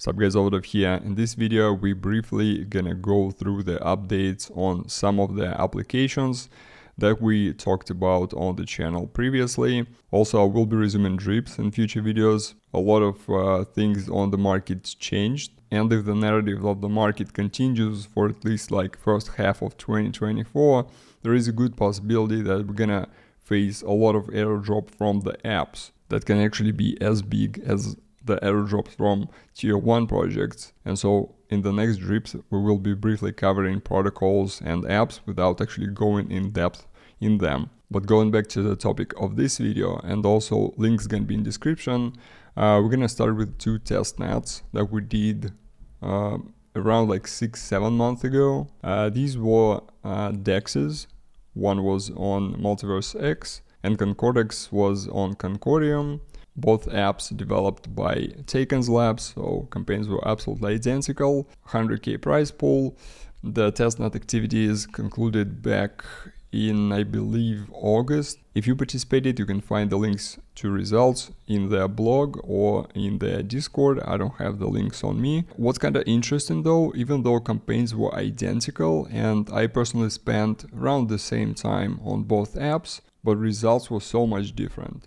Sup guys, over here. In this video we briefly gonna go through the updates on some of the applications that we talked about on the channel previously. Also, I will be resuming Dripz in future videos. A lot of things on the market changed, and if the narrative of the market continues for at least like first half of 2024, there is a good possibility that we're gonna face a lot of airdrop from the apps that can actually be as big as the airdrops from tier 1 projects. And so in the next Dripz we will be briefly covering protocols and apps without actually going in depth in them. But going back to the topic of this video, and also links gonna be in description, we're gonna start with 2 test nets that we did around like 6-7 months ago. These were DEXs. One was on Multiverse X and Concordex was on Concordium. Both apps developed by Taken's Labs, so campaigns were absolutely identical. 100k prize pool. The testnet activities concluded back in, I believe, August. If you participated, you can find the links to results in their blog or in their Discord. I don't have the links on me. What's kind of interesting though, even though campaigns were identical and I personally spent around the same time on both apps, but results were so much different.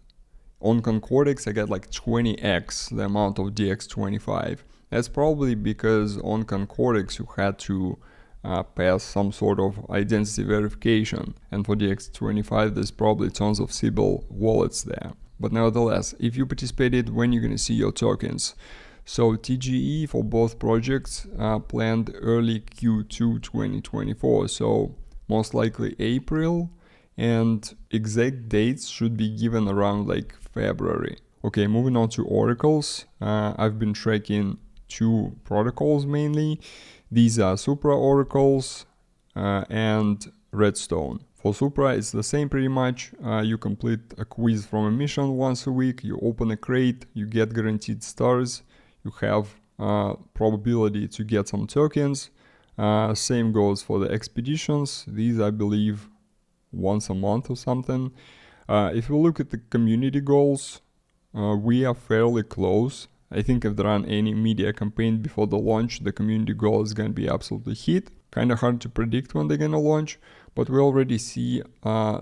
On Concordex, I got like 20x the amount of DX25. That's probably because on Concordex you had to pass some sort of identity verification, and for DX25 there's probably tons of Sybil wallets there. But nevertheless, if you participated, when you're gonna see your tokens? So TGE for both projects planned early Q2 2024, so most likely April, and exact dates should be given around like February. Okay, moving on to oracles. I've been tracking 2 protocols mainly. These are Supra oracles and Redstone. For Supra, it's the same pretty much. You complete a quiz from a mission once a week, you open a crate, you get guaranteed stars, you have probability to get some tokens. Same goes for the expeditions. These, I believe, once a month or something. If you look at the community goals, we are fairly close. I think if there aren't any media campaign before the launch, the community goal is gonna be absolutely hit. Kinda hard to predict when they're gonna launch, but we already see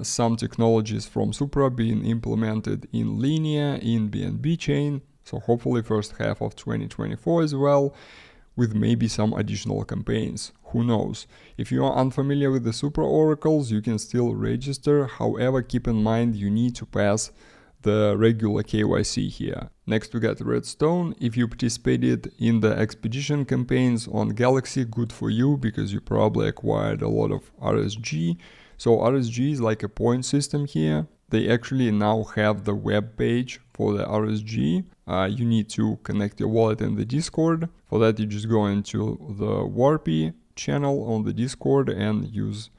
some technologies from Supra being implemented in Linear, in BNB chain, so hopefully first half of 2024 as well, with maybe some additional campaigns. Who knows? If you are unfamiliar with the Supra oracles, you can still register. However, keep in mind you need to pass the regular KYC here. Next we got Redstone. If you participated in the expedition campaigns on Galaxy, good for you, because you probably acquired a lot of RSG. So RSG is like a point system here. They actually now have the web page for the RSG. You need to connect your wallet in the Discord. For that you just go into the Warpy channel on the Discord and use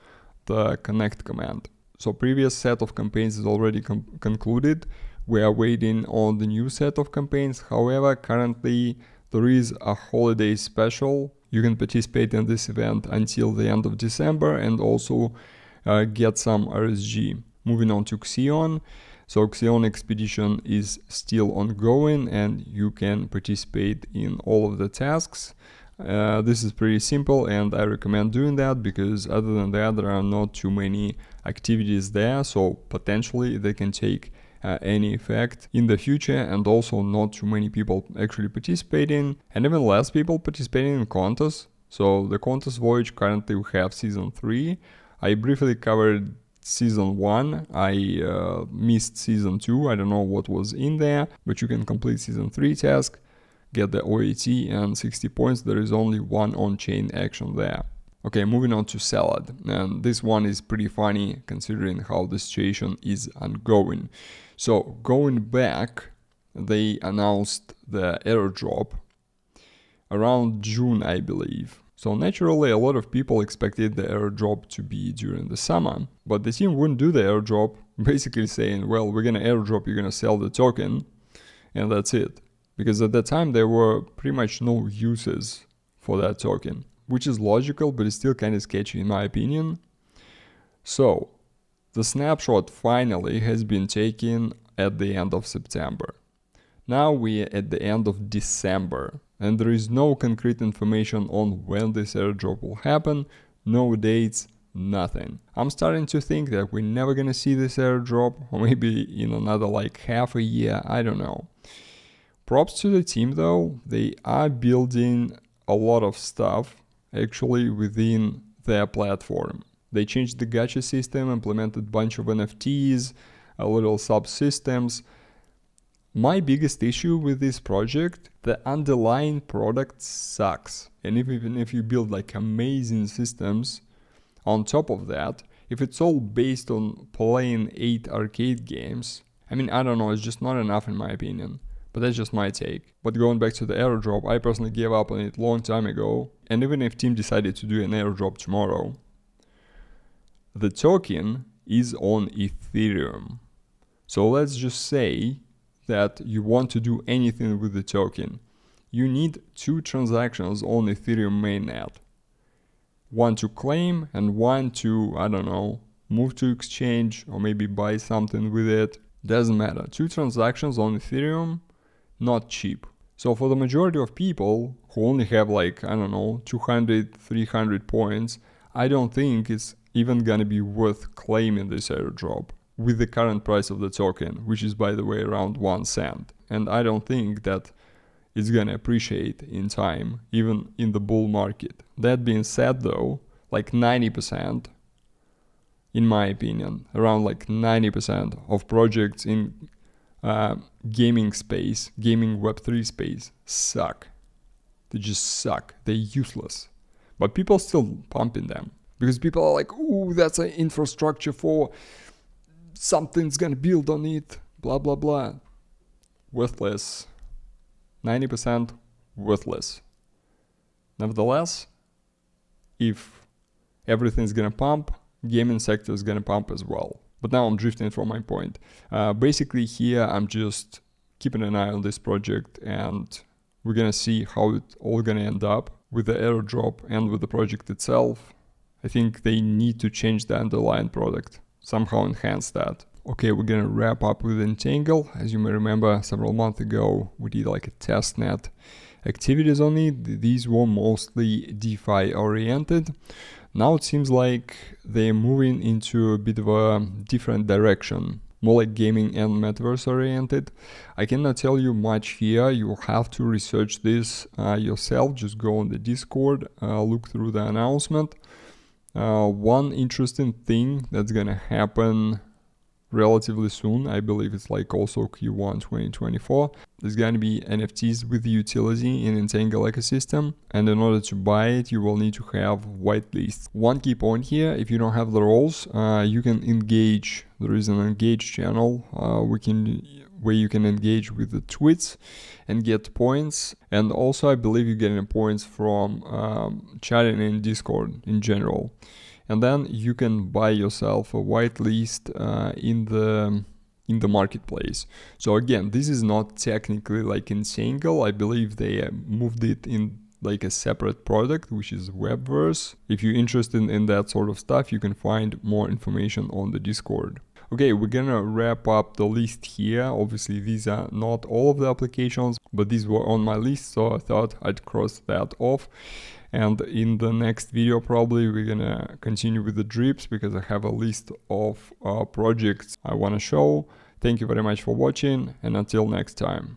the connect command. So previous set of campaigns is already concluded. We are waiting on the new set of campaigns. However, currently there is a holiday special. You can participate in this event until the end of December and also get some RSG. Moving on to XION. So XION expedition is still ongoing and you can participate in all of the tasks. This is pretty simple and I recommend doing that, because other than that there are not too many activities there, so potentially they can take any effect in the future, and also not too many people actually participating, and even less people participating in Kontos. So the Kontos voyage, currently we have season 3. I briefly covered season 1, I missed season 2, I don't know what was in there, but you can complete season 3 task, get the OAT and 60 points. There is only one on-chain action there. Okay, moving on to Salad, and this one is pretty funny considering how the situation is ongoing. So going back, they announced the airdrop around June, I believe. So naturally a lot of people expected the airdrop to be during the summer, but the team wouldn't do the airdrop, basically saying, well, we're gonna airdrop, you're gonna sell the token, and that's it. Because at that time there were pretty much no uses for that token, which is logical, but it's still kind of sketchy in my opinion. So the snapshot finally has been taken at the end of September. Now we're at the end of December. and there is no concrete information on when this airdrop will happen, no dates, nothing. I'm starting to think that we're never gonna see this airdrop, or maybe in another like half a year, I don't know. Props to the team though, they are building a lot of stuff actually within their platform. They changed the gacha system, implemented a bunch of NFTs, a little subsystems. My biggest issue with this project, the underlying product sucks. And even if you build like amazing systems on top of that, if it's all based on playing 8 arcade games, I mean, I don't know, it's just not enough in my opinion. But that's just my take. But going back to the airdrop, I personally gave up on it long time ago. And even if team decided to do an airdrop tomorrow, the token is on Ethereum. So let's just say that you want to do anything with the token. You need 2 transactions on Ethereum mainnet. One to claim and one to, I don't know, move to exchange or maybe buy something with it. Doesn't matter. 2 transactions on Ethereum, not cheap. So for the majority of people who only have like, I don't know, 200, 300 points, I don't think it's even gonna be worth claiming this airdrop with the current price of the token, which is by the way around 1 cent. And I don't think that it's gonna appreciate in time, even in the bull market. That being said though, like 90%, in my opinion, around like 90% of projects in gaming space, gaming Web3 space, suck. They just suck. They're useless. But people still pumping them. Because people are like, ooh, that's an infrastructure for something's gonna build on it, blah, blah, blah. Worthless. 90% worthless. Nevertheless, if everything's gonna pump, gaming sector is gonna pump as well. But now I'm drifting from my point. Basically here I'm just keeping an eye on this project and we're gonna see how it all gonna end up with the airdrop and with the project itself. I think they need to change the underlying product, somehow enhance that. Okay, we're gonna wrap up with Entangle. As you may remember, several months ago, we did like a testnet activities on it. These were mostly DeFi oriented. Now it seems like they're moving into a bit of a different direction, more like gaming and metaverse oriented. I cannot tell you much here. You will have to research this yourself. Just go on the Discord, look through the announcement. One interesting thing that's gonna happen relatively soon, I believe it's like also Q1 2024, there's gonna be NFTs with utility in Entangle ecosystem, and in order to buy it you will need to have whitelist. One key point here, if you don't have the roles, you can engage. There is an engage channel where you can engage with the tweets and get points, and also I believe you're getting points from chatting in Discord in general. And then you can buy yourself a whitelist in the marketplace. So again, this is not technically like Entangle. I believe they moved it in like a separate product, which is Webverse. If you're interested in that sort of stuff, you can find more information on the Discord. Okay, we're gonna wrap up the list here. Obviously, these are not all of the applications, but these were on my list, so I thought I'd cross that off. And in the next video, probably we're gonna continue with the Dripz because I have a list of projects I wanna show. Thank you very much for watching, and until next time.